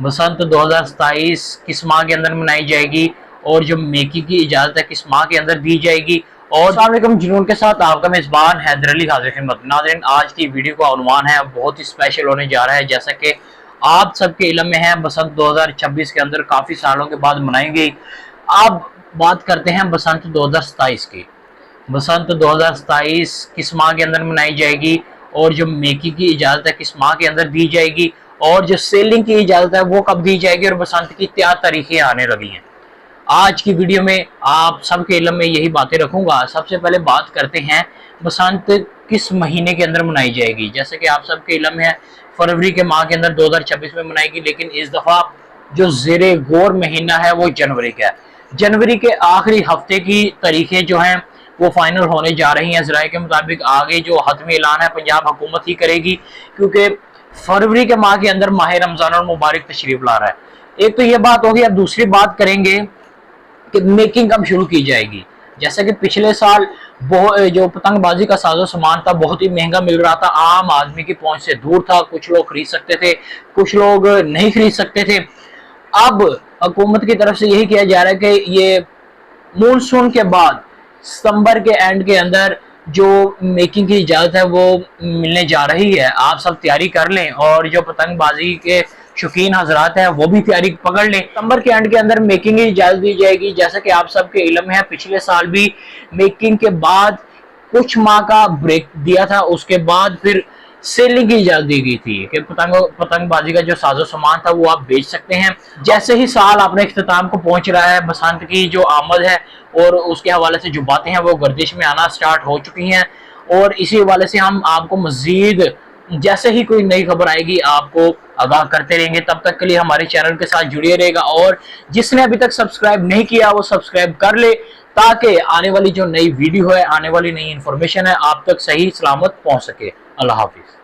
बसंत 2027 किस माह के अंदर मनाई जाएगी और जो मेकी की इजाजत है किस माह के अंदर दी जाएगी। और अस्सलाम वालेकुम, जुनून के साथ आपका मेजबान हैदर अली हाजिर खिदमत। नाज़रीन, आज की वीडियो का उन्वान है बहुत ही स्पेशल होने जा रहा है। जैसा कि आप सबके इल्म में है, बसंत 2026 के अंदर काफी सालों के बाद मनाई गई। अब बात करते हैं बसंत 2027 की। बसंत 2027 किस माह के अंदर मनाई जाएगी और जो मेकी की इजाजत है किस माह के अंदर दी जाएगी और जो सेलिंग की इजाजत है वो कब दी जाएगी और बसंत की क्या तारीखें आने लगी हैं। आज की वीडियो में आप सबके इल्म में यही बातें रखूंगा। सबसे पहले बात करते हैं बसंत किस महीने के अंदर मनाई जाएगी। जैसे कि आप सबके इल्म में है, फरवरी के माह के अंदर 2026 में मनाएगी, लेकिन इस दफा जो ज़ेरे गौर महीना है वो जनवरी का है। जनवरी के आखिरी हफ्ते की तारीखें जो हैं वो फाइनल होने जा रही हैं। ज़राए के मुताबिक आगे जो हतमी ऐलान है पंजाब हुकूमत ही करेगी, क्योंकि फरवरी के माह के अंदर माह रमजान और मुबारक तशरीफ ला रहा है। एक तो ये बात होगी। अब दूसरी बात करेंगे कि मेकिंग कब शुरू की जाएगी। जैसे कि पिछले साल जो पतंगबाजी का साजो सामान था बहुत ही महंगा मिल रहा था, आम आदमी की पहुंच से दूर था। कुछ लोग खरीद सकते थे, कुछ लोग नहीं खरीद सकते थे। अब हुकूमत की तरफ से यही किया जा रहा है कि ये मानसून के बाद सितंबर के एंड के अंदर जो मेकिंग की इजाज़त है वो मिलने जा रही है। आप सब तैयारी कर लें और जो पतंगबाजी के शौकीन हजरात हैं वो भी तैयारी पकड़ लें। सितंबर के एंड के अंदर मेकिंग की इजाज़त दी जाएगी। जैसा कि आप सबके इल्म है, पिछले साल भी मेकिंग के बाद कुछ माह का ब्रेक दिया था, उसके बाद फिर सेलिंग की इजाजत दी गई थी कि पतंगबाजी का जो साजो सामान था वो आप बेच सकते हैं। जैसे ही साल अपने इख्तिताम को पहुंच रहा है, बसंत की जो आमद है और उसके हवाले से जो बातें हैं वो गर्दिश में आना स्टार्ट हो चुकी हैं। और इसी हवाले से हम आपको मजीद जैसे ही कोई नई खबर आएगी आपको आगाह करते रहेंगे। तब तक के लिए हमारे चैनल के साथ जुड़े रहेगा और जिसने अभी तक सब्सक्राइब नहीं किया वो सब्सक्राइब कर ले, ताकि आने वाली जो नई वीडियो है, आने वाली नई इंफॉर्मेशन है आप तक सही सलामत पहुंच सके। अल्लाह हाफिज।